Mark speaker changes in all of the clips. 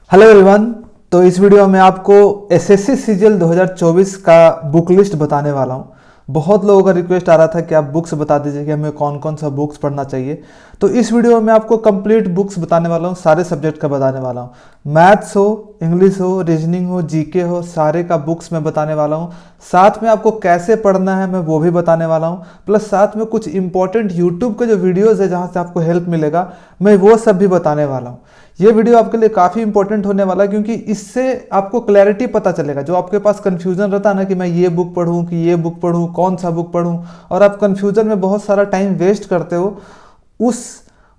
Speaker 1: Hello everyone. तो इस video में आपको एसएससी सीजीएल 2024 का बुक लिस्ट बताने वाला हूँ। बहुत लोगों का रिक्वेस्ट आ रहा था कि आप बुक्स बता दीजिए कि हमें कौन कौन सा बुक्स पढ़ना चाहिए। तो इस वीडियो में आपको कंप्लीट बुक्स बताने वाला हूँ, सारे सब्जेक्ट का बताने वाला हूँ। मैथ्स हो, इंग्लिश हो, रीजनिंग हो, जीके हो, सारे का बुक्स मैं बताने वाला हूँ। साथ में आपको कैसे पढ़ना है मैं वो भी बताने वाला हूँ। प्लस साथ में कुछ इंपॉर्टेंट यूट्यूब के जो वीडियोज़ है जहाँ से आपको हेल्प मिलेगा, मैं वो सब भी बताने वाला हूँ। ये वीडियो आपके लिए काफ़ी इंपॉर्टेंट होने वाला है क्योंकि इससे आपको क्लैरिटी पता चलेगा। जो आपके पास कन्फ्यूजन रहता है ना कि मैं ये बुक पढ़ूं कि ये बुक पढ़ूं, कौन सा बुक पढ़ूं, और आप कन्फ्यूजन में बहुत सारा टाइम वेस्ट करते हो, उस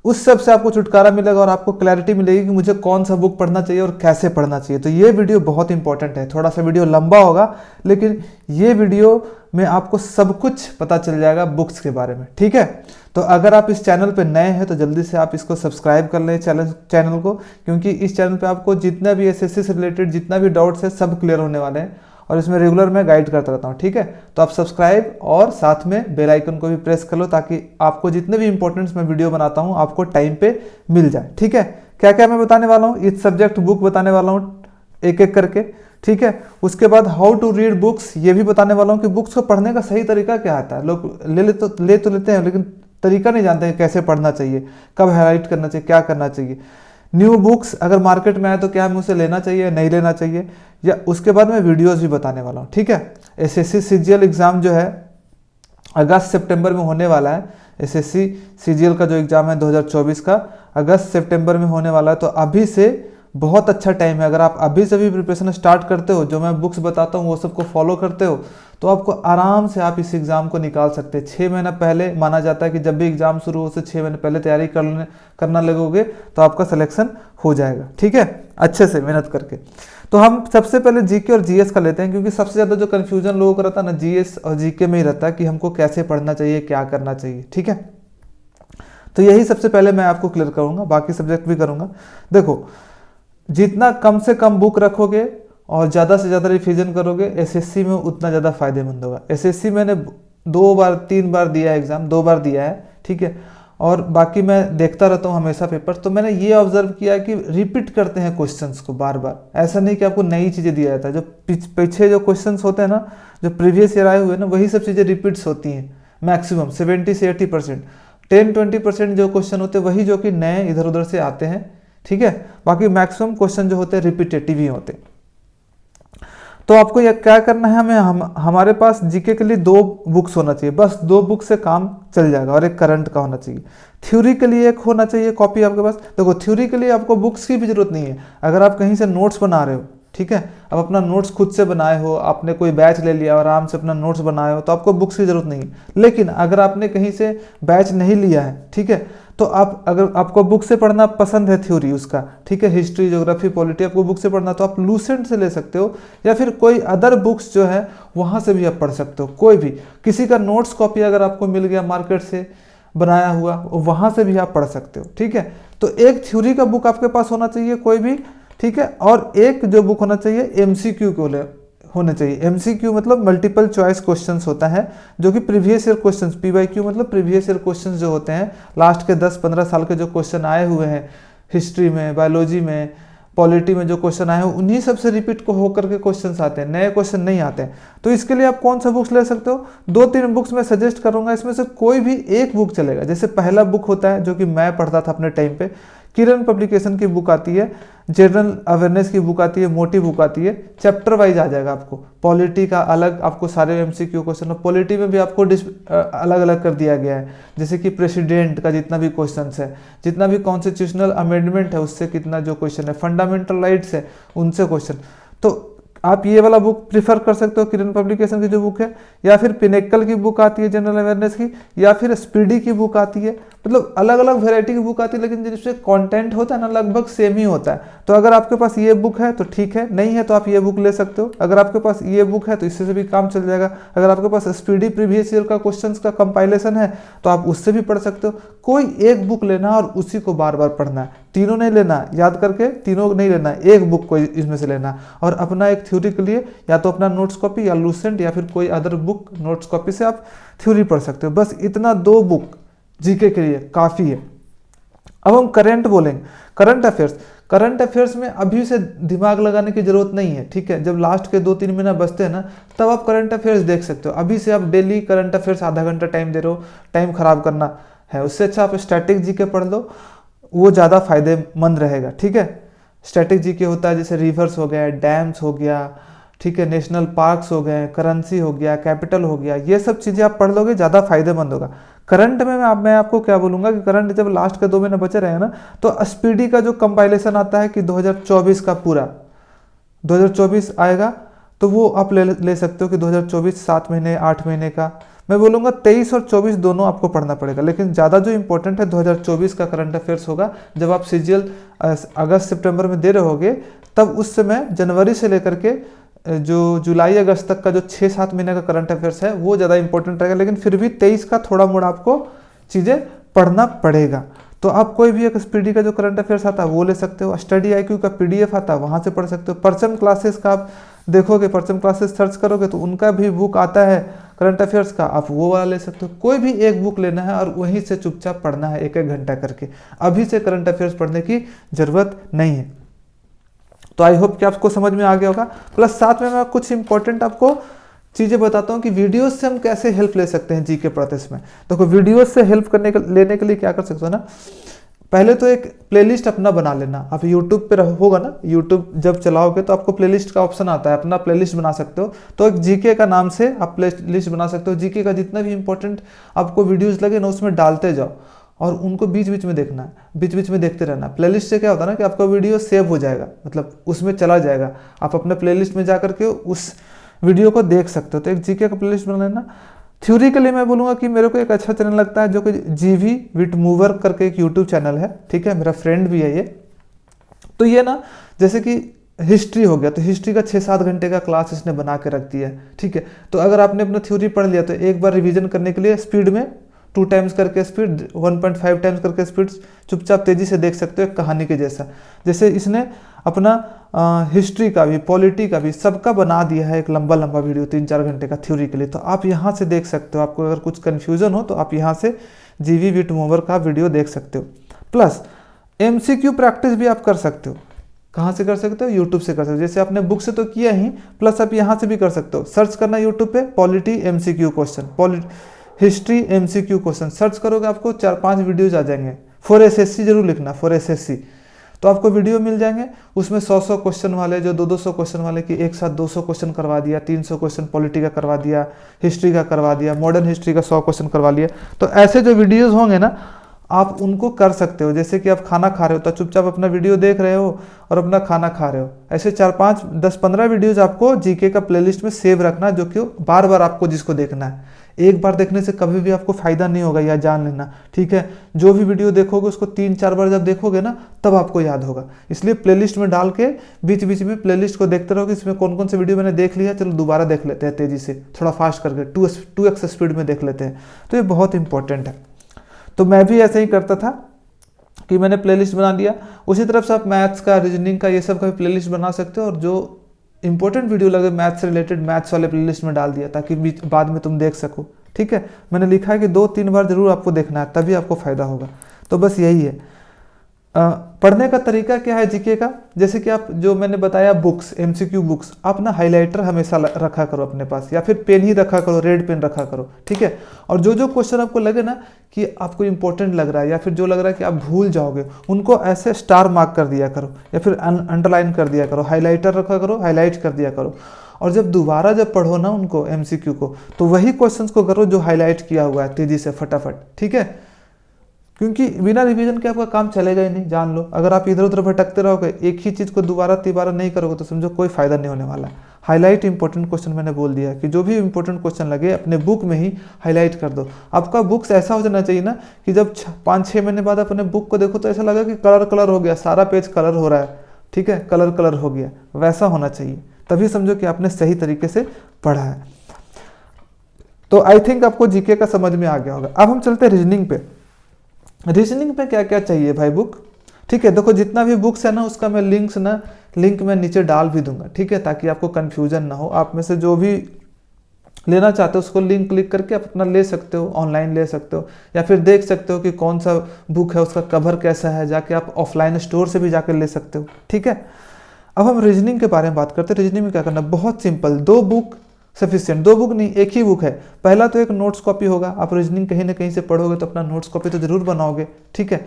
Speaker 1: उस सब से आपको छुटकारा मिलेगा और आपको क्लैरिटी मिलेगी कि मुझे कौन सा बुक पढ़ना चाहिए और कैसे पढ़ना चाहिए। तो ये वीडियो बहुत इंपॉर्टेंट है। थोड़ा सा वीडियो लंबा होगा लेकिन ये वीडियो में आपको सब कुछ पता चल जाएगा बुक्स के बारे में, ठीक है। तो अगर आप इस चैनल पे नए हैं तो जल्दी से आप इसको सब्सक्राइब कर लें चैनल को, क्योंकि इस चैनल पे आपको जितना भी एसएससी से रिलेटेड जितना भी डाउट्स है सब क्लियर होने वाले हैं और इसमें रेगुलर मैं गाइड करता रहता हूँ, ठीक है। तो आप सब्सक्राइब और साथ में बेल आइकन को भी प्रेस कर लो ताकि आपको जितने भी इंपॉर्टेंट्स मैं वीडियो बनाता हूँ आपको टाइम पे मिल जाए, ठीक है। क्या क्या मैं बताने वाला हूँ, इस सब्जेक्ट बुक बताने वाला हूँ एक एक करके, ठीक है। उसके बाद हाउ टू रीड बुक्स ये भी बताने वाला हूँ कि बुक्स को पढ़ने का सही तरीका क्या आता है। लोग ले तो लेते हैं लेकिन तरीका नहीं जानते हैं कैसे पढ़ना चाहिए, कब हाईलाइट करना चाहिए, क्या करना चाहिए। न्यू बुक्स अगर मार्केट में आए तो क्या हमें उसे लेना चाहिए, नहीं लेना चाहिए, या उसके बाद मैं वीडियोस भी बताने वाला हूँ, ठीक है। एसएससी सीजीएल एग्ज़ाम जो है अगस्त सितंबर में होने वाला है। एसएससी सीजीएल का जो एग्ज़ाम है 2024 का अगस्त सितंबर में होने वाला है। तो अभी से बहुत अच्छा टाइम है। अगर आप अभी से भी प्रिपरेशन स्टार्ट करते हो, जो मैं बुक्स बताता हूँ वो सबको फॉलो करते हो, तो आपको आराम से आप इस एग्ज़ाम को निकाल सकते हैं। 6 महीना पहले माना जाता है कि जब भी एग्ज़ाम शुरू हो से 6 महीने पहले तैयारी करना लगोगे तो आपका सिलेक्शन हो जाएगा, ठीक है, अच्छे से मेहनत करके। तो हम सबसे पहले जीके और जीएस का लेते हैं क्योंकि सबसे ज़्यादा जो कन्फ्यूजन लोगों को रहता है ना जीएस और जीके में ही रहता है कि हमको कैसे पढ़ना चाहिए, क्या करना चाहिए, ठीक है। तो यही सबसे पहले मैं आपको क्लियर करूँगा, बाकी सब्जेक्ट भी करूँगा। देखो, जितना कम से कम बुक रखोगे और ज़्यादा से ज़्यादा रिवीजन करोगे एसएससी में उतना ज़्यादा फायदेमंद होगा। एसएससी मैंने 3 बार दिया है एग्ज़ाम, 2 बार दिया है, ठीक है। और बाकी मैं देखता रहता हूँ हमेशा पेपर, तो मैंने ये ऑब्जर्व किया कि रिपीट करते हैं क्वेश्चंस को बार बार। ऐसा नहीं कि आपको नई चीज़ें दिया जाता है। जो पीछे जो क्वेश्चंस होते हैं ना, जो प्रीवियस ईयर आए हुए ना, वही सब चीज़ें रिपीट्स होती हैं मैक्सिमम 70 से 80%। 10-20% जो क्वेश्चन होते हैं वही जो कि नए इधर उधर से आते हैं, ठीक है। बाकी मैक्सिमम क्वेश्चन जो होते हैं रिपीटेटिव ही होते हैं। तो आपको यह क्या करना है, हमारे पास जीके के लिए 2 बुक्स होना चाहिए, बस 2 बुक से काम चल जाएगा, और एक करंट का होना चाहिए। थ्योरी के लिए एक होना चाहिए कॉपी आपके पास। देखो, थ्योरी के लिए आपको बुक्स की भी जरूरत नहीं है। अगर आप कहीं से नोट्स बना रहे हो, ठीक है, अब अपना नोट्स खुद से बनाए हो, आपने कोई बैच ले लिया और आराम से अपना नोट्स बनाए हो, तो आपको बुक्स की जरूरत नहीं है। लेकिन अगर आपने कहीं से बैच नहीं लिया है, ठीक है, तो आप अगर आपको बुक से पढ़ना पसंद है थ्योरी उसका, ठीक है, हिस्ट्री, ज्योग्राफी, पॉलिटी आपको बुक से पढ़ना, तो आप लूसेंट से ले सकते हो या फिर कोई अदर बुक्स जो है वहाँ से भी आप पढ़ सकते हो। कोई भी किसी का नोट्स कॉपी अगर आपको मिल गया मार्केट से बनाया हुआ, वहाँ से भी आप पढ़ सकते हो, ठीक है। तो एक थ्योरी का बुक आपके पास होना चाहिए कोई भी, ठीक है, और एक जो बुक होना चाहिए एमसीक्यू को होने चाहिए। एमसीक्यू मतलब मल्टीपल चॉइस क्वेश्चंस होता है, जो कि प्रीवियस ईयर क्वेश्चंस, पीवाईक्यू मतलब प्रीवियस ईयर क्वेश्चंस जो होते हैं, लास्ट के 10-15 साल के जो क्वेश्चन आए हुए हैं हिस्ट्री में, बायोलॉजी में, पॉलिटी में जो क्वेश्चन आए हैं, उन्हीं सबसे रिपीट को होकर के क्वेश्चंस आते हैं, नए क्वेश्चन नहीं आते हैं। तो इसके लिए आप कौन सा बुक्स ले सकते हो, 2-3 बुक्स मैं सजेस्ट करूंगा, इसमें से कोई भी एक बुक चलेगा। जैसे पहला बुक होता है जो कि मैं पढ़ता था अपने टाइम पे, किरण पब्लिकेशन की बुक आती है, जनरल अवेयरनेस की बुक आती है, मोटी बुक आती है, चैप्टर वाइज आ जाएगा आपको। पॉलिटी का अलग आपको सारे एमसीक्यू क्वेश्चन, और पॉलिटी में भी आपको अलग अलग कर दिया गया है, जैसे कि प्रेसिडेंट का जितना भी क्वेश्चन है, जितना भी कॉन्स्टिट्यूशनल अमेंडमेंट है उससे कितना जो क्वेश्चन है, फंडामेंटल राइट्स है उनसे क्वेश्चन। तो आप ये वाला बुक प्रीफर कर सकते हो, किरण पब्लिकेशन की जो बुक है, या फिर पिनेकल की बुक आती है जनरल अवेयरनेस की, या फिर स्पीडी की बुक आती है। मतलब अलग अलग वेराइटी की बुक आती है, लेकिन जिससे कंटेंट होता है ना लगभग सेम ही होता है। तो अगर आपके पास ये बुक है तो ठीक है, नहीं है तो आप ये बुक ले सकते हो। अगर आपके पास ये बुक है तो इससे भी काम चल जाएगा। अगर आपके पास स्पीडी प्रीवियस ईयर का क्वेश्चंस का कंपाइलेशन है तो आप उससे भी पढ़ सकते हो। कोई एक बुक लेना और उसी को बार बार पढ़ना है, तीनों नहीं लेना, याद करके तीनों नहीं लेना, एक बुक को इसमें से लेना, और अपना एक थ्योरी के लिए या तो अपना नोट्स कॉपी या लूसेंट या फिर कोई अदर बुक नोट्स कॉपी से आप थ्योरी पढ़ सकते हो। बस इतना 2 बुक जीके के लिए काफ़ी है। अब हम करंट बोलेंगे, करंट अफेयर्स। करंट अफेयर्स में अभी से दिमाग लगाने की जरूरत नहीं है, ठीक है। जब लास्ट के 2-3 महीना बचते हैं ना, तब आप करंट अफेयर्स देख सकते हो। अभी से आप डेली करंट अफेयर्स आधा घंटा टाइम दे रहे हो, टाइम खराब करना है। उससे अच्छा आप स्टैटिक जीके पढ़ लो, वो ज़्यादा फायदेमंद रहेगा, ठीक है। स्टैटिक जीके होता है जैसे रिवर्स हो गया, डैम्स हो गया, ठीक है, नेशनल पार्क्स हो गए, करेंसी हो गया, कैपिटल हो गया, ये सब चीज़ें आप पढ़ लोगे, ज़्यादा फायदेमंद होगा। करंट में मैं आपको क्या बोलूँगा कि करंट जब लास्ट के 2 महीने बचे रहे ना, तो स्पीडी का जो कंपाइलेशन आता है कि 2024 का पूरा 2024 आएगा, तो वो आप ले सकते हो कि 2024 7 महीने 8 महीने का। मैं बोलूँगा 23 और 24 दोनों आपको पढ़ना पड़ेगा, लेकिन ज़्यादा जो इंपॉर्टेंट है 2024 का करंट अफेयर्स होगा। जब आप सीजीएल अगस्त सितंबर में दे रहे होगे, तब उस समय जनवरी से लेकर के जो जुलाई अगस्त तक का जो 6-7 महीने का करंट अफेयर्स है वो ज़्यादा इंपॉर्टेंट रहेगा। लेकिन फिर भी 23 का थोड़ा मोड़ा आपको चीज़ें पढ़ना पड़ेगा। तो आप कोई भी एक स्पीडी का जो करंट अफेयर्स आता है वो ले सकते हो, स्टडी आईक्यू का पीडीएफ आता है वहाँ से पढ़ सकते हो। परचम क्लासेस का आप देखोगे, परचम क्लासेस सर्च करोगे तो उनका भी बुक आता है करंट अफेयर्स का, आप वो वाला ले सकते हो। कोई भी एक बुक लेना है और वहीं से चुपचाप पढ़ना है 1-1 घंटा करके। अभी से करंट अफेयर्स पढ़ने की ज़रूरत नहीं है। तो आई होप कि आपको समझ में आ गया होगा। प्लस साथ में मैं कुछ इंपॉर्टेंट आपको चीज़ें बताता हूँ कि वीडियोस से हम कैसे हेल्प ले सकते हैं जीके प्रोसेस में। देखो वीडियोस से हेल्प लेने के लिए क्या कर सकते हो ना, पहले तो एक प्लेलिस्ट अपना बना लेना। आप यूट्यूब पे होगा ना, यूट्यूब जब चलाओगे तो आपको प्लेलिस्ट का ऑप्शन आता है, अपना प्लेलिस्ट बना सकते हो। तो एक जीके का नाम से आप प्लेलिस्ट बना सकते हो। जीके का जितना भी इंपॉर्टेंट आपको वीडियोज़ लगे ना, उसमें डालते जाओ और उनको बीच बीच में देखना है, बीच बीच में देखते रहना। प्लेलिस्ट से क्या होता है ना कि आपका वीडियो सेव हो जाएगा, मतलब उसमें चला जाएगा, आप अपने प्लेलिस्ट में जा करके उस वीडियो को देख सकते हो। तो एक जीके का प्लेलिस्ट बना लेना। थ्योरी के लिए मैं बोलूँगा कि मेरे को एक अच्छा चैनल लगता है जो कि जीवी विट मूवर करके एक यूट्यूब चैनल है, ठीक है, मेरा फ्रेंड भी है ये। तो ये ना जैसे कि हिस्ट्री हो गया, तो हिस्ट्री का 6-7 घंटे का क्लास इसने बना के रख दिया है, ठीक है। तो अगर आपने अपना थ्योरी पढ़ लिया तो एक बार रिवीजन करने के लिए स्पीड में 2 टाइम्स करके स्पीड, 1.5 टाइम्स करके स्पीड चुपचाप तेजी से देख सकते हो, एक कहानी के जैसा। जैसे इसने अपना हिस्ट्री का भी, पॉलिटी का भी, सबका बना दिया है एक लंबा लंबा वीडियो 3-4 घंटे का थ्योरी के लिए। तो आप यहाँ से देख सकते हो। आपको अगर कुछ कन्फ्यूजन हो तो आप यहाँ से जीवी विट मूवर का वीडियो देख सकते हो। प्लस एमसीक्यू प्रैक्टिस भी आप कर सकते हो। कहाँ से कर सकते हो? यूट्यूब से कर सकते हो। जैसे आपने बुक से तो किया ही, प्लस आप यहाँ से भी कर सकते हो। सर्च करना यूट्यूब पे polity MCQ question, history MCQ question search करोगे, आपको 4-5 वीडियोज आ जाएंगे। फॉर एसएससी जरूर लिखना, फॉर एसएससी, तो आपको वीडियो मिल जाएंगे। उसमें 100-100 क्वेश्चन वाले, जो 200-200 क्वेश्चन वाले कि एक साथ 200 क्वेश्चन करवा दिया, 300 क्वेश्चन पॉलिटी का करवा दिया, हिस्ट्री का करवा दिया, मॉडर्न हिस्ट्री का 100 क्वेश्चन करवा लिया। तो ऐसे जो वीडियोज़ होंगे ना, आप उनको कर सकते हो। जैसे कि आप खाना खा रहे हो तो चुपचाप अपना वीडियो देख रहे हो और अपना खाना खा रहे हो। ऐसे 4-5, 10-15 वीडियोज़ आपको जीके का प्लेलिस्ट में सेव रखना, जो कि बार बार आपको जिसको देखना है। एक बार देखने से कभी भी आपको फायदा नहीं होगा, या जान लेना, ठीक है। जो भी वीडियो देखोगे उसको 3-4 बार जब देखोगे ना, तब आपको याद होगा। इसलिए प्लेलिस्ट में डाल के बीच बीच में प्लेलिस्ट को देखते रहोगे, इसमें कौन कौन से वीडियो मैंने देख लिया, चलो दोबारा देख लेते हैं तेजी से, थोड़ा फास्ट करके 2x स्पीड में देख लेते हैं। तो ये बहुत इंपॉर्टेंट है। तो मैं भी ऐसे ही करता था कि मैंने प्लेलिस्ट बना लिया। उसी तरफ से आप मैथ्स का, रीजनिंग का, ये सब का भी प्लेलिस्ट बना सकते हो, और जो इंपॉर्टेंट वीडियो लगे मैथ्स से रिलेटेड, मैथ्स वाले प्लेलिस्ट में डाल दिया, ताकि बाद में तुम देख सको, ठीक है। मैंने लिखा है कि 2-3 बार जरूर आपको देखना है, तभी आपको फायदा होगा। तो बस यही है। पढ़ने का तरीका क्या है जीके का, जैसे कि आप जो मैंने बताया बुक्स, एमसीक्यू बुक्स, आप ना हाइलाइटर हमेशा रखा करो अपने पास, या फिर पेन ही रखा करो, रेड पेन रखा करो, ठीक है। और जो जो क्वेश्चन आपको लगे ना कि आपको इंपॉर्टेंट लग रहा है, या फिर जो लग रहा है कि आप भूल जाओगे, उनको ऐसे स्टार मार्क कर दिया करो, या फिर अंडरलाइन कर दिया करो, हाईलाइटर रखा करो, हाईलाइट कर दिया करो। और जब दोबारा जब पढ़ो ना उनको, एमसीक्यू को, तो वही क्वेश्चंस को करो जो हाईलाइट किया हुआ है, तेजी से फटाफट, ठीक है। क्योंकि बिना रिवीजन के आपका काम चलेगा ही नहीं, जान लो। अगर आप इधर उधर भटकते रहोगे, एक ही चीज़ को दोबारा तिबारा नहीं करोगे, तो समझो कोई फायदा नहीं होने वाला। हाईलाइट इंपॉर्टेंट क्वेश्चन मैंने बोल दिया कि जो भी इंपॉर्टेंट क्वेश्चन लगे अपने बुक में ही हाईलाइट कर दो। आपका बुक्स ऐसा हो जाना चाहिए ना कि जब 5-6 महीने बाद अपने बुक को देखो तो ऐसा लगा कि कलर हो गया, सारा पेज कलर हो रहा है, ठीक है, कलर हो गया, वैसा होना चाहिए। तभी समझो कि आपने सही तरीके से पढ़ा है। तो आई थिंक आपको जीके का समझ में आ गया होगा। अब हम चलते हैं रीजनिंग पे। रीजनिंग पे क्या क्या चाहिए भाई बुक, ठीक है। देखो जितना भी बुक्स है ना, उसका मैं लिंक मैं नीचे डाल भी दूंगा, ठीक है, ताकि आपको कंफ्यूजन ना हो। आप में से जो भी लेना चाहते हो उसको लिंक क्लिक करके आप अपना ले सकते हो, ऑनलाइन ले सकते हो, या फिर देख सकते हो कि कौन सा बुक है, उसका कवर कैसा है, जाके आप ऑफलाइन स्टोर से भी जाकर ले सकते हो। ठीक है, अब हम रीजनिंग के बारे में बात करते हैं। रीजनिंग में क्या करना है, बहुत सिंपल, 2 बुक सफिशिएंट, 2 बुक नहीं, एक ही बुक है। पहला तो एक नोट्स कॉपी होगा, आप रीजनिंग कहीं ना कहीं से पढ़ोगे तो अपना नोट्स कॉपी तो जरूर बनाओगे। ठीक है,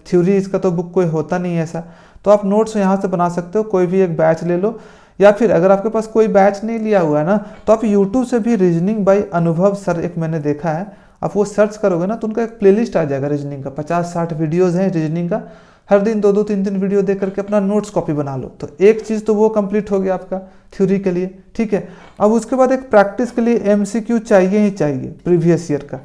Speaker 1: थ्योरी इसका तो बुक कोई होता नहीं है ऐसा, तो आप नोट्स यहाँ से बना सकते हो, कोई भी एक बैच ले लो, या फिर अगर आपके पास कोई बैच नहीं लिया हुआ है ना, तो आप यूट्यूब से भी रीजनिंग बाय अनुभव सर एक मैंने देखा है, आप वो सर्च करोगे ना तो उनका एक प्लेलिस्ट आ जाएगा रीजनिंग का, 50-60 वीडियोज़ हैं रीजनिंग का, हर दिन 2-2 3-3 वीडियो देख करके अपना नोट्स कॉपी बना लो। तो एक चीज़ तो वो कंप्लीट हो गया आपका थ्योरी के लिए। ठीक है, अब उसके बाद एक प्रैक्टिस के लिए एमसीक्यू चाहिए ही चाहिए, प्रीवियस ईयर का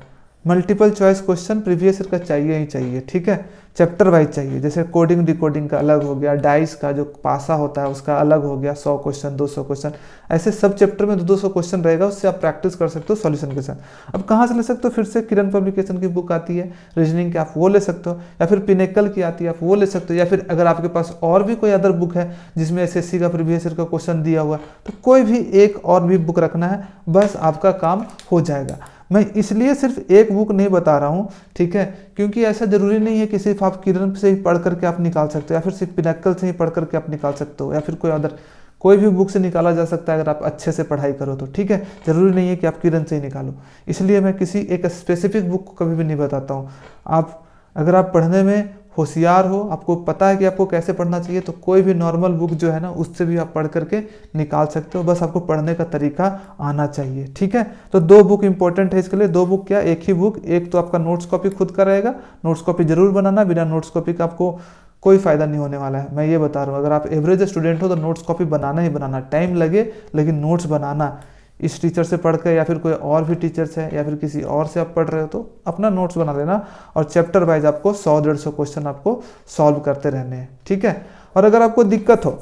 Speaker 1: multiple choice question previous year का चाहिए ही चाहिए। ठीक है, चैप्टर वाइज चाहिए, जैसे कोडिंग डिकोडिंग का अलग हो गया, डाइस का जो पासा होता है उसका अलग हो गया, 100 क्वेश्चन 200 क्वेश्चन, ऐसे सब चैप्टर में 200 क्वेश्चन रहेगा, उससे आप प्रैक्टिस कर सकते हो सॉल्यूशन के साथ। अब कहाँ से ले सकते हो, फिर से किरण पब्लिकेशन की बुक आती है रीजनिंग की, आप वो ले सकते हो, या फिर पिनेकल की आती है आप वो ले सकते हो, या फिर अगर आपके पास और भी कोई अदर बुक है जिसमें एसएससी का प्रीवियस ईयर का क्वेश्चन दिया हुआ, तो कोई भी एक और भी बुक रखना है, बस आपका काम हो जाएगा। मैं इसलिए सिर्फ एक बुक नहीं बता रहा हूँ, ठीक है, क्योंकि ऐसा जरूरी नहीं है कि सिर्फ आप किरण से ही पढ़ करके आप निकाल सकते हो, या फिर सिर्फ पिनक्कल से ही पढ़ करके आप निकाल सकते हो, या फिर कोई अदर कोई भी बुक से निकाला जा सकता है अगर आप अच्छे से पढ़ाई करो तो। ठीक है, जरूरी नहीं है कि आप किरण से ही निकालो, इसलिए मैं किसी एक स्पेसिफिक बुक को कभी भी नहीं बताता हूँ। आप अगर आप पढ़ने में होशियार हो, आपको पता है कि आपको कैसे पढ़ना चाहिए, तो कोई भी नॉर्मल बुक जो है ना उससे भी आप पढ़ करके निकाल सकते हो, बस आपको पढ़ने का तरीका आना चाहिए। ठीक है, तो 2 बुक इंपॉर्टेंट है इसके लिए, 2 बुक क्या, एक ही बुक, एक तो आपका नोट्स कॉपी खुद का रहेगा, नोट्स कॉपी जरूर बनाना, बिना नोट्स कॉपी का आपको कोई फायदा नहीं होने वाला है, मैं ये बता रहा हूँ। अगर आप एवरेज स्टूडेंट हो तो नोट्स कॉपी बनाना ही बनाना, टाइम लगे लेकिन नोट्स बनाना, इस टीचर से पढ़ कर या फिर कोई और भी टीचर है या फिर किसी और से आप पढ़ रहे हो तो अपना नोट्स बना लेना, और चैप्टर वाइज आपको 100-150 क्वेश्चन आपको सॉल्व करते रहने हैं। ठीक है, और अगर आपको दिक्कत हो,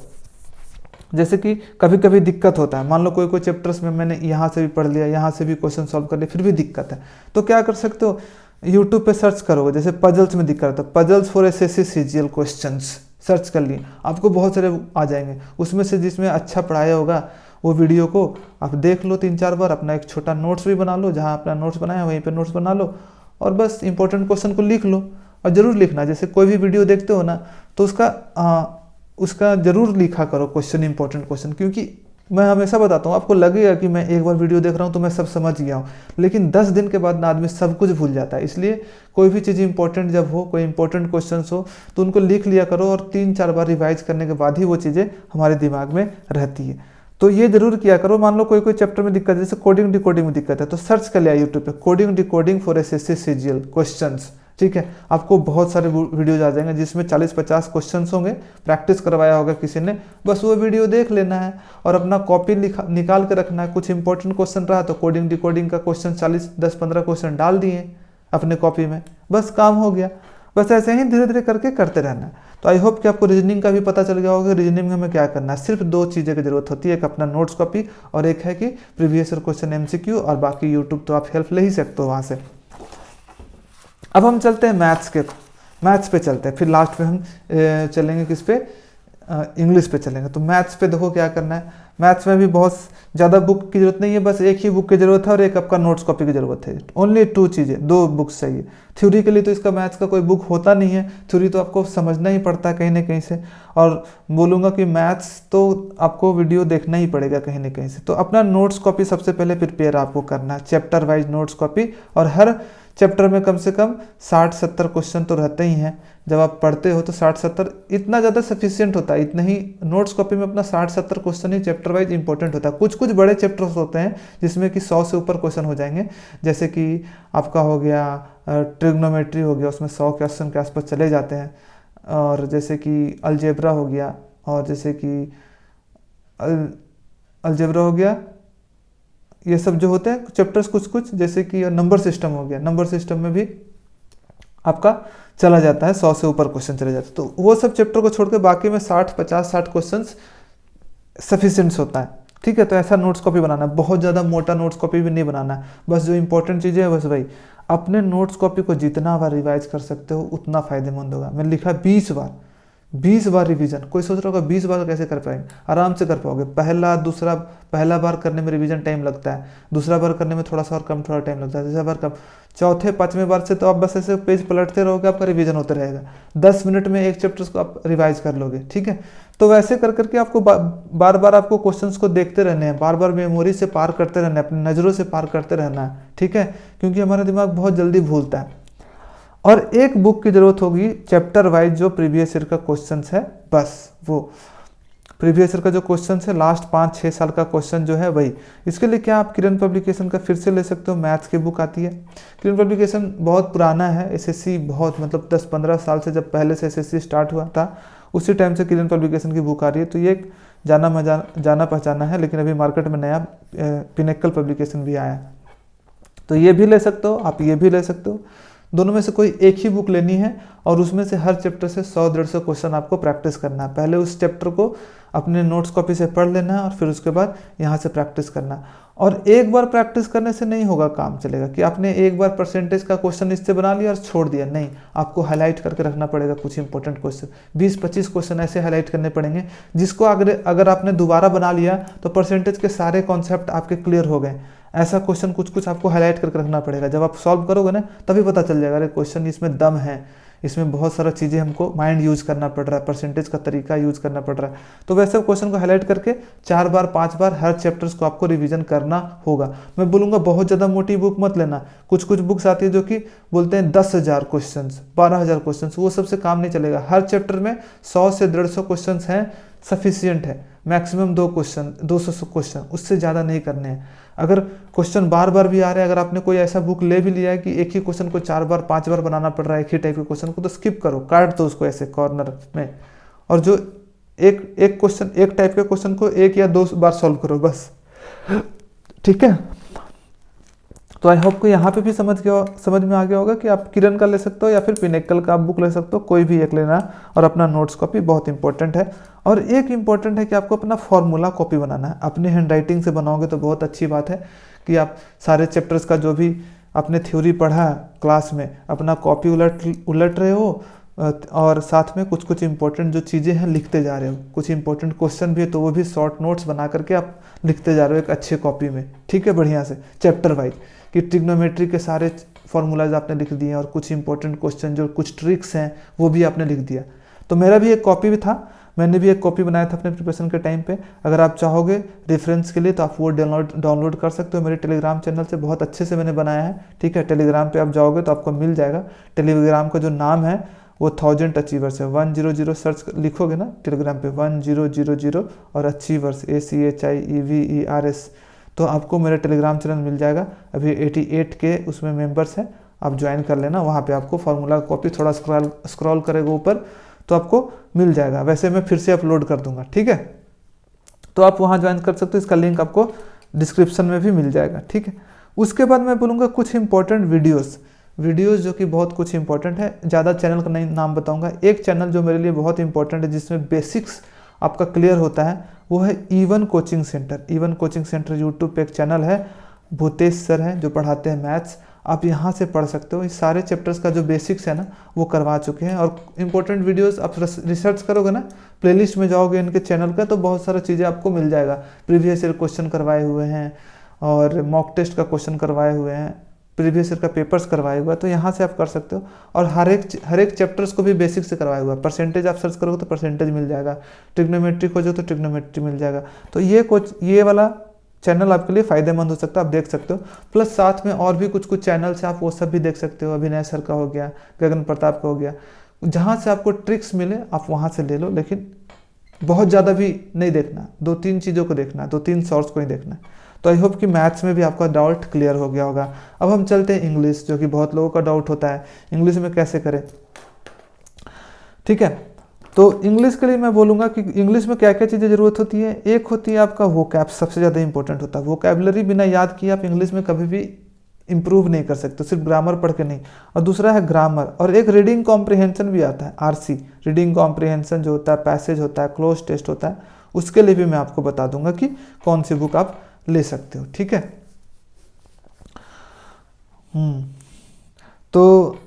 Speaker 1: जैसे कि कभी कभी दिक्कत होता है, मान लो कोई चैप्टर्स में मैंने यहाँ से भी पढ़ लिया, यहाँ से भी क्वेश्चन सॉल्व कर लिया, फिर भी दिक्कत है, तो क्या कर सकते हो, यूट्यूब पे सर्च करोगे, जैसे पजल्स में दिक्कत है तो puzzles for SSC CGL questions search कर लिए, आपको बहुत सारे आ जाएंगे, उसमें से जिसमें अच्छा पढ़ाया होगा वो वीडियो को आप देख लो 3-4 बार, अपना एक छोटा नोट्स भी बना लो, जहाँ अपना नोट्स बनाया वहीं पे नोट्स बना लो, और बस इंपॉर्टेंट क्वेश्चन को लिख लो। और ज़रूर लिखना, जैसे कोई भी वीडियो देखते हो ना तो उसका ज़रूर लिखा करो क्वेश्चन, इंपॉर्टेंट क्वेश्चन, क्योंकि मैं हमेशा बताता हूँ, आपको लगेगा कि मैं एक बार वीडियो देख रहा हूँ तो मैं सब समझ गया हूँ, लेकिन 10 दिन के बाद ना आदमी सब कुछ भूल जाता है। इसलिए कोई भी चीज़ इंपॉर्टेंट जब हो, कोई इंपॉर्टेंट क्वेश्चन हो तो उनको लिख लिया करो, और 3-4 बार रिवाइज करने के बाद ही वो चीज़ें हमारे दिमाग में रहती है। तो ये जरूर किया करो। मान लो कोई चैप्टर में दिक्कत है, जैसे कोडिंग डिकोडिंग में दिक्कत है, तो सर्च कर लिया यूट्यूब पे coding decoding for SSC CGL questions. ठीक है, आपको बहुत सारे वीडियोज आ जाएंगे जिसमें 40-50 क्वेश्चंस होंगे, प्रैक्टिस करवाया होगा किसी ने, बस वो वीडियो देख लेना है और अपना कॉपी निकाल के रखना है। कुछ इंपॉर्टेंट क्वेश्चन रहा तो कोडिंग डिकोडिंग का क्वेश्चन 10-15 क्वेश्चन डाल दिए अपने कॉपी में, बस काम हो गया। बस ऐसे ही धीरे धीरे करके करते रहना है। तो आई होप कि आपको रीजनिंग का भी पता चल गया होगा। रीजनिंग में हमें क्या करना है, सिर्फ 2 चीज़ें की जरूरत होती है, एक अपना नोट्स कॉपी और एक है कि प्रीवियस ईयर क्वेश्चन एमसीक्यू, और बाकी यूट्यूब तो आप हेल्प ले ही सकते हो वहाँ से। अब हम चलते हैं मैथ्स पे चलते हैं, फिर लास्ट में हम चलेंगे किस पे, इंग्लिश पे चलेंगे। तो मैथ्स पे देखो क्या करना है, मैथ्स में भी बहुत ज़्यादा बुक की जरूरत नहीं है, बस एक ही बुक की जरूरत है और एक आपका नोट्स कॉपी की जरूरत है। ओनली 2 चीज़ें, 2 बुक्स चाहिए। थ्योरी के लिए तो इसका मैथ्स का कोई बुक होता नहीं है, थ्योरी तो आपको समझना ही पड़ता है कहीं ना कहीं से, और बोलूँगा कि मैथ्स तो आपको वीडियो देखना ही पड़ेगा कहीं ना कहीं से। तो अपना नोट्स कॉपी सबसे पहले प्रिपेयर आपको करना है, चैप्टर वाइज नोट्स कॉपी, और हर चैप्टर में कम से कम 60-70 क्वेश्चन तो रहते ही हैं। जब आप पढ़ते हो तो 60-70 इतना ज़्यादा सफिशिएंट होता है, इतना ही नोट्स कॉपी में अपना 60-70 क्वेश्चन ही चैप्टर वाइज इंपॉर्टेंट होता है। कुछ कुछ बड़े चैप्टर्स होते हैं जिसमें कि 100 से ऊपर क्वेश्चन हो जाएंगे, जैसे कि आपका हो गया ट्रिग्नोमेट्री हो गया, उसमें 100 क्वेश्चन के आसपास चले जाते हैं, और जैसे कि अलजेब्रा हो गया, और जैसे कि अलजेब्रा हो गया, ये सब जो होते हैं चैप्टर्स कुछ कुछ, जैसे कि नंबर सिस्टम हो गया, नंबर सिस्टम में भी आपका चला जाता है 100 से ऊपर क्वेश्चन चले जाते हैं। तो वो सब चैप्टर को छोड़ के बाकी में 60-50-60 क्वेश्चन सफिशिएंट होता है। ठीक है, तो ऐसा नोट्स कॉपी बनाना है, बहुत ज़्यादा मोटा नोट्स कॉपी भी नहीं बनाना है, बस जो इंपॉर्टेंट चीज़ें हैं बस वही। अपने नोट्स कॉपी को जितना बार रिवाइज कर सकते हो उतना फ़ायदेमंद होगा। मैंने लिखा 20 बार, 20 बार रिवीजन, कोई सोच रहा होगा 20 बार कैसे कर पाएंगे, आराम से कर पाओगे। पहला बार करने में रिवीजन टाइम लगता है, दूसरा बार करने में थोड़ा सा और कम थोड़ा टाइम लगता है, तीसरा बार कम, चौथे पांचवें बार से तो आप बस ऐसे पेज पलटते रहोगे, आपका रिवीजन होता रहेगा। 10 मिनट में एक चैप्टर को आप रिवाइज कर लोगे, ठीक है। तो वैसे कर करके आपको बार बार आपको क्वेश्चंस को देखते रहने हैं, बार बार मेमोरी से पार करते रहना है, अपनी नज़रों से पार करते रहना है, ठीक है, क्योंकि हमारा दिमाग बहुत जल्दी भूलता है। और एक बुक की जरूरत होगी चैप्टर वाइज, जो प्रीवियस ईयर का क्वेश्चन है, बस वो प्रीवियस ईयर का जो क्वेश्चन है, लास्ट 5-6 साल का क्वेश्चन जो है वही। इसके लिए क्या आप किरण पब्लिकेशन का फिर से ले सकते हो, मैथ्स की बुक आती है। किरण पब्लिकेशन बहुत पुराना है, एसएससी बहुत मतलब 10-15 साल से, जब पहले से एसएससी स्टार्ट हुआ था उसी टाइम से किरण पब्लिकेशन की बुक आ रही है। तो ये एक जाना पहचाना है, लेकिन अभी मार्केट में नया पिनेकल पब्लिकेशन भी आया है, तो ये भी ले सकते हो आप, ये भी ले सकते हो। दोनों में से कोई एक ही बुक लेनी है और उसमें से हर चैप्टर से 100-150 क्वेश्चन आपको प्रैक्टिस करना है। पहले उस चैप्टर को अपने नोट्स कॉपी से पढ़ लेना है और फिर उसके बाद यहाँ से प्रैक्टिस करना है। और एक बार प्रैक्टिस करने से नहीं होगा, काम चलेगा कि आपने एक बार परसेंटेज का क्वेश्चन इससे बना लिया और छोड़ दिया, नहीं, आपको हाईलाइट करके रखना पड़ेगा कुछ इंपॉर्टेंट क्वेश्चन। 20-25 क्वेश्चन ऐसे हाईलाइट करने पड़ेंगे जिसको अगर आपने दोबारा बना लिया तो परसेंटेज के सारे कॉन्सेप्ट आपके क्लियर हो गए। ऐसा क्वेश्चन कुछ आपको हाईलाइट करके रखना पड़ेगा, जब आप सॉल्व करोगे ना तभी पता चल जाएगा, अरे क्वेश्चन इसमें दम है, इसमें बहुत सारा चीज़ें हमको माइंड यूज करना पड़ रहा है, परसेंटेज का तरीका यूज करना पड़ रहा है। तो वैसे क्वेश्चन को हाईलाइट करके 4 बार 5 बार हर चैप्टर्स को आपको रिवीजन करना होगा। मैं बोलूँगा बहुत ज़्यादा मोटी बुक मत लेना, कुछ बुक्स आती है जो कि बोलते हैं 10,000 क्वेश्चन, 12,000 क्वेश्चन, वो सबसे काम नहीं चलेगा। हर चैप्टर में 100 से 150 क्वेश्चन हैं, सफिशियंट है। मैक्सिमम 200 क्वेश्चन, उससे ज़्यादा नहीं करने हैं। अगर क्वेश्चन बार बार भी आ रहे हैं, अगर आपने कोई ऐसा बुक ले भी लिया है कि एक ही क्वेश्चन को 4 बार 5 बार बनाना पड़ रहा है, एक ही टाइप के क्वेश्चन को, तो स्किप करो, काट दो उसको ऐसे कॉर्नर में, और जो एक क्वेश्चन, एक टाइप के क्वेश्चन को 1 या 2 बार सॉल्व करो बस, ठीक है। तो आई होप को यहाँ पे भी समझ में आ गया होगा कि आप किरण का ले सकते हो या फिर पिनेकल का आप बुक ले सकते हो, कोई भी एक लेना, और अपना नोट्स कॉपी बहुत इंपॉर्टेंट है। और एक इम्पॉर्टेंट है कि आपको अपना फॉर्मूला कॉपी बनाना है, अपनी हैंड राइटिंग से बनाओगे तो बहुत अच्छी बात है कि आप सारे चैप्टर्स का जो भी आपने थ्योरी पढ़ा क्लास में, अपना कॉपी उलट रहे हो, और साथ में कुछ इंपॉर्टेंट जो चीज़ें हैं लिखते जा रहे हो, कुछ इंपॉर्टेंट क्वेश्चन भी है तो वो भी शॉर्ट नोट्स बना करके आप लिखते जा रहे हो एक अच्छे कॉपी में, ठीक है, बढ़िया से चैप्टर वाइज, कि ट्रिग्नोमेट्री के सारे फॉर्मूलाज आपने लिख दिए और कुछ इंपॉर्टेंट क्वेश्चन जो कुछ ट्रिक्स हैं वो भी आपने लिख दिया। तो मेरा भी एक कॉपी भी था, मैंने भी एक कॉपी बनाया था अपने प्रिपरेशन के टाइम पे। अगर आप चाहोगे रेफरेंस के लिए तो आप वो डाउनलोड कर सकते हो, मेरे टेलीग्राम चैनल से बहुत अच्छे से मैंने बनाया है, ठीक है। टेलीग्राम पे आप जाओगे तो आपको मिल जाएगा। टेलीग्राम का जो नाम है वो 1000 अचीवर्स है, 100 सर्च लिखोगे ना टेलीग्राम पे 1000 और अचीवर्स ACHIEVERS, तो आपको मेरा टेलीग्राम चैनल मिल जाएगा। अभी 88 के उसमें मेंबर्स हैं, आप ज्वाइन कर लेना। वहाँ पे आपको फार्मूला कॉपी थोड़ा स्क्रॉल करेगा ऊपर तो आपको मिल जाएगा, वैसे मैं फिर से अपलोड कर दूंगा, ठीक है। तो आप वहाँ ज्वाइन कर सकते हो, इसका लिंक आपको डिस्क्रिप्शन में भी मिल जाएगा, ठीक है। उसके बाद मैं बोलूँगा कुछ इंपॉर्टेंट वीडियोस जो कि बहुत कुछ इंपॉर्टेंट है। ज़्यादा चैनल का नहीं नाम बताऊँगा, एक चैनल जो मेरे लिए बहुत इंपॉर्टेंट है जिसमें बेसिक्स आपका क्लियर होता है वो है even coaching centre. Even coaching centre YouTube पे एक चैनल है, भूतेश सर हैं जो पढ़ाते हैं मैथ्स, आप यहाँ से पढ़ सकते हो। इस सारे चैप्टर्स का जो बेसिक्स है ना वो करवा चुके हैं, और इम्पोर्टेंट वीडियोस आप रिसर्च करोगे ना, प्लेलिस्ट में जाओगे इनके चैनल का तो बहुत सारा चीज़ें आपको मिल जाएगा। प्रीवियस ईयर क्वेश्चन करवाए हुए हैं और मॉक टेस्ट का क्वेश्चन करवाए हुए हैं, प्रीवियस ईयर का पेपर्स करवाए हुआ है, तो यहाँ से आप कर सकते हो। और हर एक चैप्टर्स को भी बेसिक से करवाया हुआ है। परसेंटेज आप सर्च करोगे तो परसेंटेज मिल जाएगा, ट्रिग्नोमेट्री खोजो तो ट्रिग्नोमेट्री मिल जाएगा। तो ये वाला चैनल आपके लिए फ़ायदेमंद हो सकता है, आप देख सकते हो। प्लस साथ में और भी कुछ चैनल्स हैं, आप वो सब भी देख सकते हो। अभिनय सर का हो गया, गगन प्रताप का हो गया, जहाँ से आपको ट्रिक्स मिले आप वहाँ से ले लो, लेकिन बहुत ज़्यादा भी नहीं देखना, 2-3 चीज़ों को देखना, 2-3 सोर्स को ही देखना। तो आई होप कि मैथ्स में भी आपका डाउट क्लियर हो गया होगा। अब हम चलते हैं इंग्लिश, जो कि बहुत लोगों का डाउट होता है इंग्लिश में कैसे करें, ठीक है। तो इंग्लिश के लिए मैं बोलूँगा कि इंग्लिश में क्या क्या चीज़ें ज़रूरत होती है। एक होती है आपका वोकैब, सबसे ज़्यादा इंपॉर्टेंट होता है। वोकैबलरी बिना याद किए आप इंग्लिश में कभी भी इंप्रूव नहीं कर सकते, सिर्फ ग्रामर पढ़ के नहीं। और दूसरा है ग्रामर, और एक रीडिंग कॉम्प्रिहेंशन भी आता है, RC रीडिंग कॉम्प्रिहेंशन जो होता है, पैसेज होता है, क्लोज टेस्ट होता है, उसके लिए भी मैं आपको बता दूंगा कि कौन सी बुक आप ले सकते हो, ठीक है। तो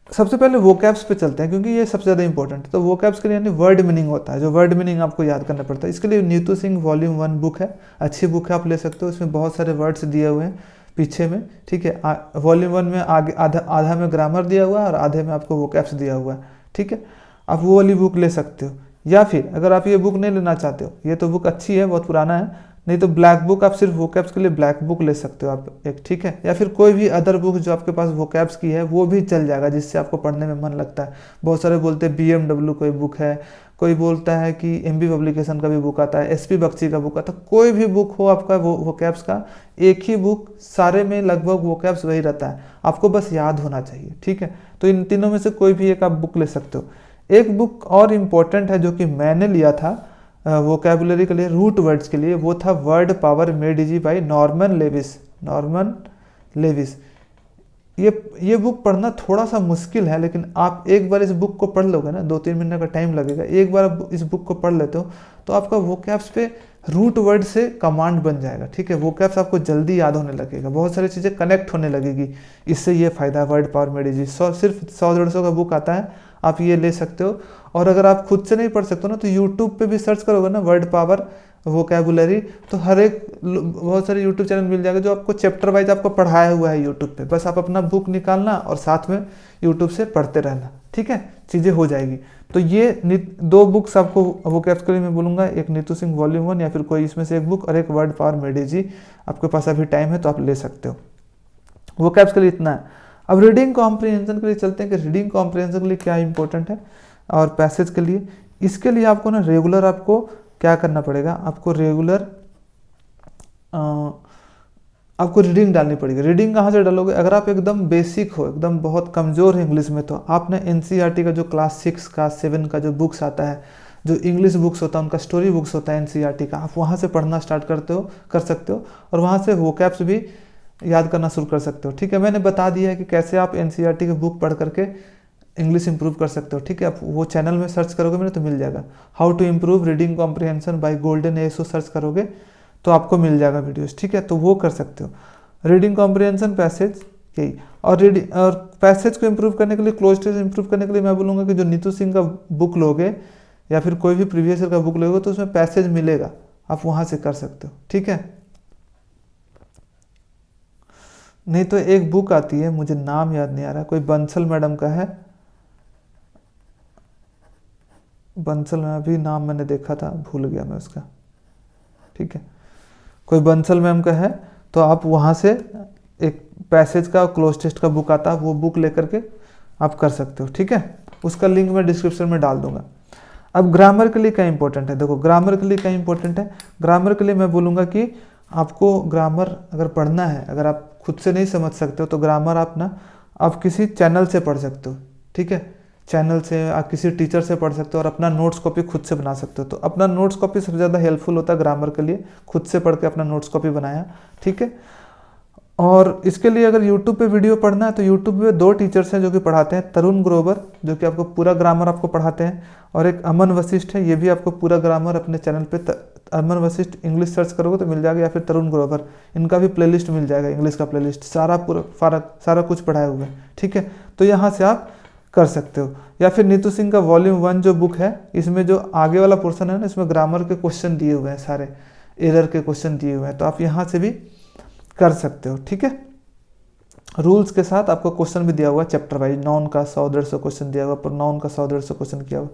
Speaker 1: सबसे पहले वोकैब्स पे चलते हैं क्योंकि ये सबसे ज़्यादा इंपॉर्टेंट है। तो वोकैब्स के लिए यानी वर्ड मीनिंग होता है, जो वर्ड मीनिंग आपको याद करना पड़ता है। इसके लिए नीतू सिंह वॉल्यूम 1 बुक है, अच्छी बुक है, आप ले सकते हो। इसमें बहुत सारे वर्ड्स दिए हुए हैं पीछे में, ठीक है। वॉल्यूम 1 में आगे आधा में ग्रामर दिया हुआ है और आधे में आपको वोकैब्स दिया हुआ है, ठीक है। आप वो वाली बुक ले सकते हो। या फिर अगर आप ये बुक नहीं लेना चाहते हो, ये तो बुक अच्छी है, बहुत पुराना है, नहीं तो ब्लैक बुक, आप सिर्फ वोकैब्स के लिए ब्लैक बुक ले सकते हो आप एक, ठीक है। या फिर कोई भी अदर बुक जो आपके पास वोकैब्स की है वो भी चल जाएगा, जिससे आपको पढ़ने में मन लगता है। बहुत सारे बोलते हैं BMW कोई बुक है, कोई बोलता है कि MB पब्लिकेशन का भी बुक आता है, SP बख्शी का बुक आता है। कोई भी बुक हो आपका वो वोकैब्स का, एक ही बुक, सारे में लगभग वोकैब्स वही रहता है, आपको बस याद होना चाहिए, ठीक है। तो इन तीनों में से कोई भी एक आप बुक ले सकते हो। एक बुक और इम्पोर्टेंट है जो कि मैंने लिया था वोकैबुलरी के लिए, रूट वर्ड्स के लिए, वो था word power made easy by Norman Lewis. ये बुक पढ़ना थोड़ा सा मुश्किल है, लेकिन आप एक बार इस बुक को पढ़ लोगे ना, 2-3 महीने का टाइम लगेगा, एक बार आप इस बुक को पढ़ लेते हो तो आपका वोकैब्स पे रूट वर्ड से कमांड बन जाएगा, ठीक है। वोकैब्स आपको जल्दी याद होने लगेगा, बहुत सारी चीज़ें कनेक्ट होने लगेगी। इससे ये फ़ायदा है वर्ड पावर मेड इजी। सिर्फ 100-150 का बुक आता है, आप ये ले सकते हो। और अगर आप खुद से नहीं पढ़ सकते हो ना, तो यूट्यूब पे भी सर्च करोगे ना वर्ड पावर वोकैबुलरी, तो हर एक बहुत सारे यूट्यूब चैनल मिल जाएगा जो आपको चैप्टर वाइज आपको पढ़ाया हुआ है यूट्यूब पे। बस आप अपना बुक निकालना और साथ में यूट्यूब से पढ़ते रहना, ठीक है, चीज़ें हो जाएगी। तो ये 2 बुक्स आपको वोकैब्स के लिए मैं बोलूँगा, एक नीतू सिंह वॉल्यूम 1 या फिर कोई इसमें से एक बुक, और एक वर्ड पावर मेड इजी। आपके पास अभी टाइम है तो आप ले सकते हो। वोकैब्स के लिए इतना है। अब रीडिंग कॉम्प्रिहेंशन के लिए चलते हैं कि रीडिंग कॉम्प्रिहेंशन के लिए क्या इंपॉर्टेंट है, और पैसेज के लिए। इसके लिए आपको ना रेगुलर आपको क्या करना पड़ेगा, आपको रेगुलर आपको रीडिंग डालनी पड़ेगी। रीडिंग कहाँ से डालोगे, अगर आप एकदम बेसिक हो, एकदम बहुत कमज़ोर है इंग्लिश में, तो आपने NCERT का जो क्लास 6 का 7 का जो बुक्स आता है, जो इंग्लिश बुक्स होता है, उनका स्टोरी बुक्स होता है NCERT का, आप वहाँ से पढ़ना स्टार्ट कर सकते हो और वहाँ से वोकैब्स भी याद करना शुरू कर सकते हो, ठीक है। मैंने बता दिया है कि कैसे आप NCERT की बुक पढ़ करके इंग्लिश इंप्रूव कर सकते हो, ठीक है। आप वो चैनल में सर्च करोगे मैंने तो मिल जाएगा, how to improve reading comprehension by golden ASO search करोगे तो आपको मिल जाएगा वीडियोस, ठीक है। तो वो कर सकते हो, रीडिंग कॉम्प्रिहेंशन, पैसेज, यही। और पैसेज को इम्प्रूव करने के लिए, क्लोज टेस्ट इम्प्रूव करने के लिए मैं बोलूँगा कि जो नीतू सिंह का बुक लोगे या फिर कोई भी प्रीवियस ईयर का बुक लोगे तो उसमें पैसेज मिलेगा, आप वहाँ से कर सकते हो, ठीक है। नहीं तो एक बुक आती है, मुझे नाम याद नहीं आ रहा, कोई बंसल मैडम का है, बंसल में अभी नाम मैंने देखा था, भूल गया मैं उसका, ठीक है। कोई बंसल मैम का है, तो आप वहाँ से एक पैसेज का क्लोज टेस्ट का बुक आता है, वो बुक लेकर के आप कर सकते हो, ठीक है। उसका लिंक मैं डिस्क्रिप्शन में डाल दूंगा। अब ग्रामर के लिए क्या इंपॉर्टेंट है, देखो ग्रामर के लिए क्या इंपॉर्टेंट है। ग्रामर के लिए मैं बोलूँगा कि आपको ग्रामर अगर पढ़ना है, अगर आप खुद से नहीं समझ सकते हो तो ग्रामर आप किसी चैनल से पढ़ सकते हो, ठीक है। चैनल से, आप किसी टीचर से पढ़ सकते हो और अपना नोट्स कॉपी खुद से बना सकते हो। तो अपना नोट्स कॉपी सबसे ज़्यादा हेल्पफुल होता है ग्रामर के लिए, खुद से पढ़ के अपना नोट्स कॉपी बनाया, ठीक है। और इसके लिए अगर YouTube पे वीडियो पढ़ना है तो YouTube पे 2 टीचर्स हैं जो कि पढ़ाते हैं, तरुण ग्रोवर जो कि आपको पूरा ग्रामर आपको पढ़ाते हैं, और एक अमन वशिष्ठ है, ये भी आपको पूरा ग्रामर अपने चैनल पे, अमन वशिष्ठ इंग्लिश सर्च करोगे तो मिल जाएगा, या फिर तरुण ग्रोवर, इनका भी प्लेलिस्ट मिल जाएगा, इंग्लिश का प्लेलिस्ट, सारा कुछ पढ़ाया हुआ है, ठीक है। तो यहाँ से आप कर सकते हो। या फिर नीतू सिंह का वॉल्यूम 1 जो बुक है, इसमें जो आगे वाला पोर्शन है ना, इसमें ग्रामर के क्वेश्चन दिए हुए हैं, सारे एरर के क्वेश्चन दिए हुए हैं, तो आप यहाँ से भी कर सकते हो, ठीक है। रूल्स के साथ आपको क्वेश्चन भी दिया हुआ है चैप्टर वाइज, नाउन का 100-150 क्वेश्चन दिया हुआ, प्रोनाउन का 100-150 क्वेश्चन किया हुआ,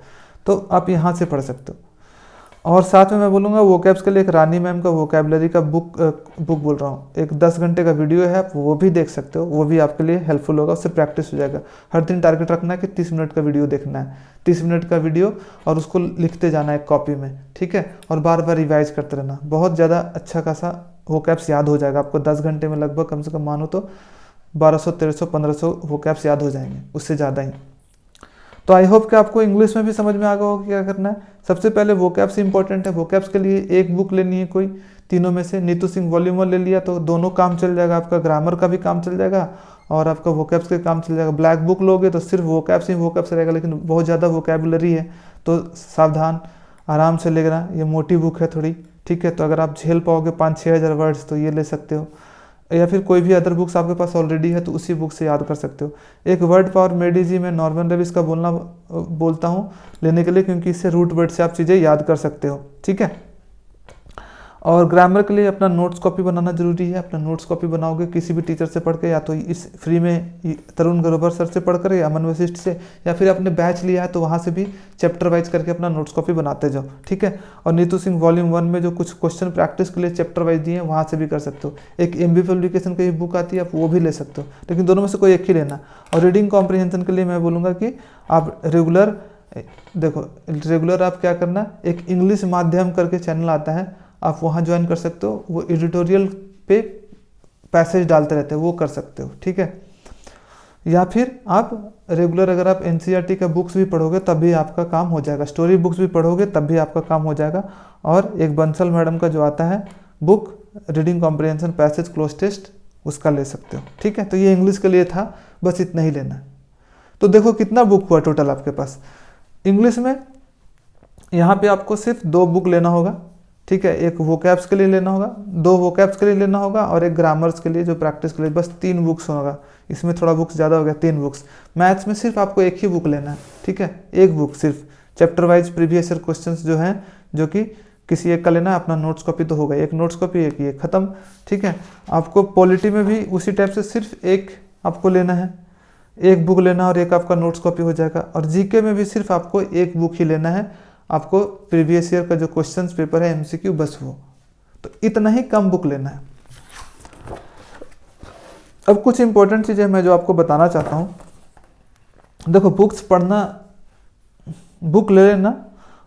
Speaker 1: तो आप यहाँ से पढ़ सकते हो। और साथ में मैं बोलूँगा वोकैब्स के लिए एक रानी मैम का वोकैबुलरी का बुक बोल रहा हूँ, एक 10 घंटे का वीडियो है, आप वो भी देख सकते हो, वो भी आपके लिए हेल्पफुल होगा, उससे प्रैक्टिस हो जाएगा। हर दिन टारगेट रखना है कि 30 मिनट का वीडियो देखना है, 30 मिनट का वीडियो, और उसको लिखते जाना है कॉपी में, ठीक है। और बार बार रिवाइज करते रहना, बहुत ज़्यादा अच्छा खासा वोकैब्स याद हो जाएगा आपको। 10 घंटे में लगभग कम से कम मानो तो 1200, 1300, 1500 वोकैब्स याद हो जाएंगे, उससे ज़्यादा ही। तो आई होप कि आपको इंग्लिश में भी समझ में आ गया होगा क्या करना है। सबसे पहले वोकैब्स इंपॉर्टेंट है, वोकैब्स के लिए एक बुक लेनी है कोई, तीनों में से। नीतू सिंह वॉल्यूम 1 ले लिया तो दोनों काम चल जाएगा, आपका ग्रामर का भी काम चल जाएगा और आपका वोकैब्स का काम चल जाएगा। ब्लैक बुक लोगे तो सिर्फ वोकैब्स ही वोकैब्स रहेगा, लेकिन बहुत ज़्यादा वोकैबुलरी है तो सावधान, आराम से लेना, ये मोटी बुक है थोड़ी, ठीक है। तो अगर आप झेल पाओगे 5-6 हज़ार वर्ड्स तो ये ले सकते हो। या फिर कोई भी अदर बुक्स आपके पास ऑलरेडी है तो उसी बुक से याद कर सकते हो। एक वर्ड पावर मेडी मैं नॉर्मन रेविस का बोलता हूँ लेने के लिए, क्योंकि इससे रूट वर्ड से आप चीज़ें याद कर सकते हो, ठीक है। और ग्रामर के लिए अपना नोट्स कॉपी बनाना जरूरी है। अपना नोट्स कॉपी बनाओगे किसी भी टीचर से पढ़ के, या तो इस फ्री में तरुण ग्रोवर सर से पढ़कर, या अमन वशिष्ठ से, या फिर आपने बैच लिया है तो वहाँ से भी चैप्टर वाइज करके अपना नोट्स कॉपी बनाते जाओ, ठीक है। और नीतू सिंह वॉल्यूम 1 में जो कुछ क्वेश्चन प्रैक्टिस के लिए चैप्टर वाइज दिए हैं वहाँ से भी कर सकते हो। एक MB पब्लिकेशन की बुक आती है, आप वो भी ले सकते हो, लेकिन दोनों में से कोई एक ही लेना। और रीडिंग कॉम्प्रिहेंशन के लिए मैं बोलूँगा कि आप रेगुलर आप क्या करना, एक इंग्लिश माध्यम करके चैनल आता है, आप वहाँ ज्वाइन कर सकते हो। वो एडिटोरियल पे पैसेज डालते रहते हैं, वो कर सकते हो, ठीक है। या फिर आप रेगुलर अगर आप NCERT का बुक्स भी पढ़ोगे तब भी आपका काम हो जाएगा, स्टोरी बुक्स भी पढ़ोगे तब भी आपका काम हो जाएगा। और एक बंसल मैडम का जो आता है book reading comprehension passage cloze test, उसका ले सकते हो, ठीक है। तो ये इंग्लिश के लिए था, बस इतना ही लेना है। तो देखो कितना बुक हुआ टोटल आपके पास इंग्लिश में। यहाँ पे आपको सिर्फ 2 बुक लेना होगा, ठीक है। एक वोकैब्स के लिए लेना होगा, 2 वोकैब्स के लिए लेना होगा, और एक ग्रामर्स के लिए जो प्रैक्टिस के लिए, बस 3 बुक्स होगा। इसमें थोड़ा बुक्स ज़्यादा हो गया, 3 बुक्स। मैथ्स में सिर्फ आपको एक ही बुक लेना है, ठीक है, एक बुक सिर्फ। Chapter wise previous year questions जो हैं, जो कि किसी एक का लेना है। अपना नोट्स कॉपी तो होगा, एक नोट्स कॉपी एक ये खत्म, ठीक है। आपको पॉलिटी में भी उसी टाइप से सिर्फ एक आपको लेना है, एक बुक लेना और एक आपका नोट्स कॉपी हो जाएगा। और जीके में भी सिर्फ आपको एक बुक ही लेना है, आपको प्रीवियस ईयर का जो क्वेश्चंस पेपर है MCQ, बस वो। तो इतना ही कम बुक लेना है। अब कुछ इंपॉर्टेंट चीज़ें मैं जो आपको बताना चाहता हूँ। देखो बुक्स पढ़ना, बुक ले लेना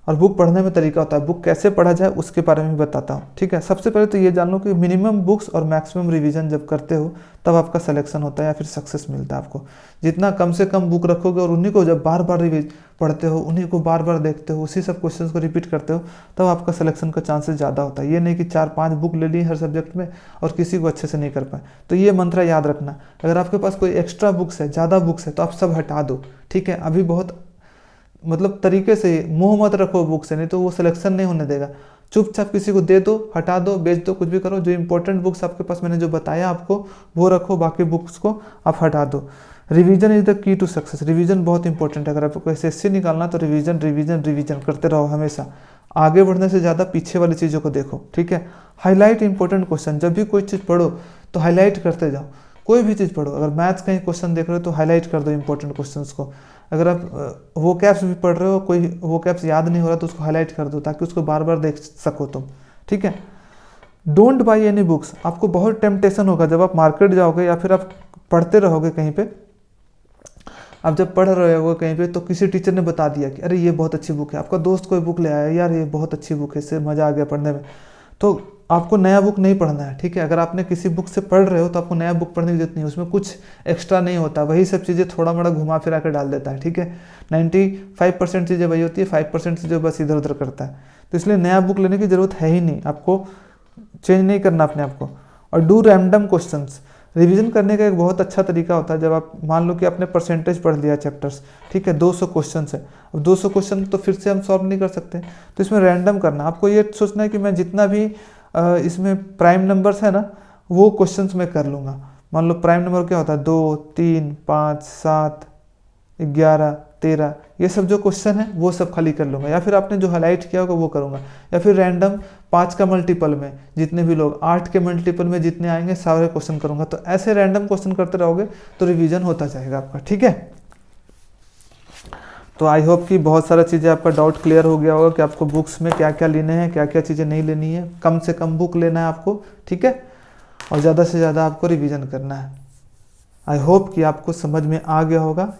Speaker 1: और बुक पढ़ने में तरीका होता है। बुक कैसे पढ़ा जाए उसके बारे में बताता हूँ, ठीक है। सबसे पहले तो ये जान लो कि मिनिमम बुक्स और मैक्सिमम रिवीजन जब करते हो तब आपका सिलेक्शन होता है या फिर सक्सेस मिलता है आपको। जितना कम से कम बुक रखोगे और उन्हीं को जब बार बार रिवीज पढ़ते हो, उन्हीं को बार बार देखते हो, उसी सब क्वेश्चंस को रिपीट करते हो, तब आपका सिलेक्शन का चांसेस ज़्यादा होता है। ये नहीं कि 4-5 बुक ले ली हर सब्जेक्ट में और किसी को अच्छे से नहीं कर पाए। तो ये मंत्र याद रखना, अगर आपके पास कोई एक्स्ट्रा बुक्स है, ज़्यादा बुक्स है, तो आप सब हटा दो, ठीक है। अभी बहुत मतलब तरीके से मोह मत रखो बुक से, नहीं तो वो सिलेक्शन नहीं होने देगा। चुपचाप किसी को दे दो, हटा दो, बेच दो, कुछ भी करो। जो इंपॉर्टेंट बुक्स आपके पास मैंने जो बताया आपको वो रखो, बाकी बुक्स को आप हटा दो। Revision is the key to success. Revision बहुत इंपॉर्टेंट है। अगर आपको SSC निकालना तो रिवीजन रिवीजन रिवीजन करते रहो हमेशा। आगे बढ़ने से ज़्यादा पीछे वाली चीज़ों को देखो, ठीक है। हाईलाइट इंपॉर्टेंट क्वेश्चन, जब भी कोई चीज़ पढ़ो तो हाईलाइट करते जाओ। कोई भी चीज़ पढ़ो, अगर मैथ्स का ही क्वेश्चन देख रहे हो तो हाईलाइट कर दो इंपॉर्टेंट क्वेश्चंस को। अगर आप वोकैब्स भी पढ़ रहे हो, कोई वोकैब्स याद नहीं हो रहा तो उसको हाईलाइट कर दो ताकि उसको बार बार देख सको तुम, ठीक है। Don't buy any books. आपको बहुत टेम्पटेशन होगा जब आप मार्केट जाओगे या फिर आप पढ़ते रहोगे कहीं पे। आप जब पढ़ रहे हो कहीं पे तो किसी टीचर ने बता दिया कि अरे ये बहुत अच्छी बुक है, आपका दोस्त कोई बुक ले आया, यार ये बहुत अच्छी बुक है, इससे मज़ा आ गया पढ़ने में, तो आपको नया बुक नहीं पढ़ना है, ठीक है। अगर आपने किसी बुक से पढ़ रहे हो तो आपको नया बुक पढ़ने की जरूरत नहीं है, उसमें कुछ एक्स्ट्रा नहीं होता, वही सब चीज़ें थोड़ा मोड़ा घुमा फिरा कर डाल देता है, ठीक है। 95% चीज़ें वही होती है, 5% चीज़ें बस इधर उधर करता है। तो इसलिए नया बुक लेने की ज़रूरत है ही नहीं, आपको चेंज नहीं करना अपने आप को। और डू रैंडम क्वेश्चंस। रिवीजन करने का एक बहुत अच्छा तरीका होता है, जब आप मान लो कि आपने परसेंटेज पढ़ लिया चैप्टर्स, ठीक है, 200 क्वेश्चन है। अब 200 क्वेश्चन तो फिर से हम सॉल्व नहीं कर सकते, तो इसमें रैंडम करना। आपको ये सोचना है कि मैं जितना भी इसमें प्राइम नंबर्स है ना वो क्वेश्चंस मैं कर लूँगा। मान लो प्राइम नंबर क्या होता है, 2, 3, 5, 7, 11, 13, ये सब जो क्वेश्चन है वो सब खाली कर लूँगा। या फिर आपने जो हाईलाइट किया होगा वो करूँगा। या फिर रैंडम 5 का मल्टीपल में जितने भी लोग, 8 के मल्टीपल में जितने आएंगे सारे क्वेश्चन करूँगा। तो ऐसे रैंडम क्वेश्चन करते रहोगे तो रिवीजन होता जाएगा आपका, ठीक है। तो आई होप कि बहुत सारा चीज़ें आपका डाउट क्लियर हो गया होगा कि आपको बुक्स में क्या क्या लेने हैं, क्या क्या चीज़ें नहीं लेनी है। कम से कम बुक लेना है आपको, ठीक है, और ज़्यादा से ज़्यादा आपको रिवीजन करना है। आई होप कि आपको समझ में आ गया होगा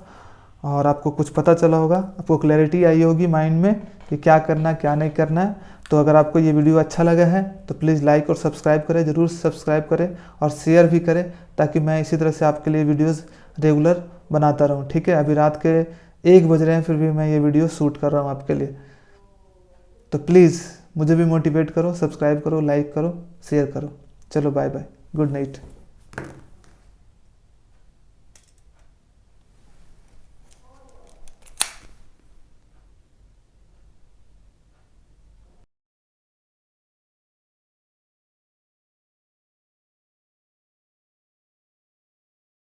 Speaker 1: और आपको कुछ पता चला होगा, आपको क्लैरिटी आई होगी माइंड में कि क्या करना है क्या नहीं करना है। तो अगर आपको ये वीडियो अच्छा लगा है तो प्लीज़ लाइक और सब्सक्राइब करें, ज़रूर सब्सक्राइब करें और शेयर भी करें, ताकि मैं इसी तरह से आपके लिए वीडियोज़ रेगुलर बनाता रहूँ, ठीक है। अभी रात के 1 बज रहे हैं फिर भी मैं ये वीडियो शूट कर रहा हूँ आपके लिए। तो प्लीज़ मुझे भी मोटिवेट करो, सब्सक्राइब करो, लाइक करो, शेयर करो। चलो बाय बाय, गुड नाइट।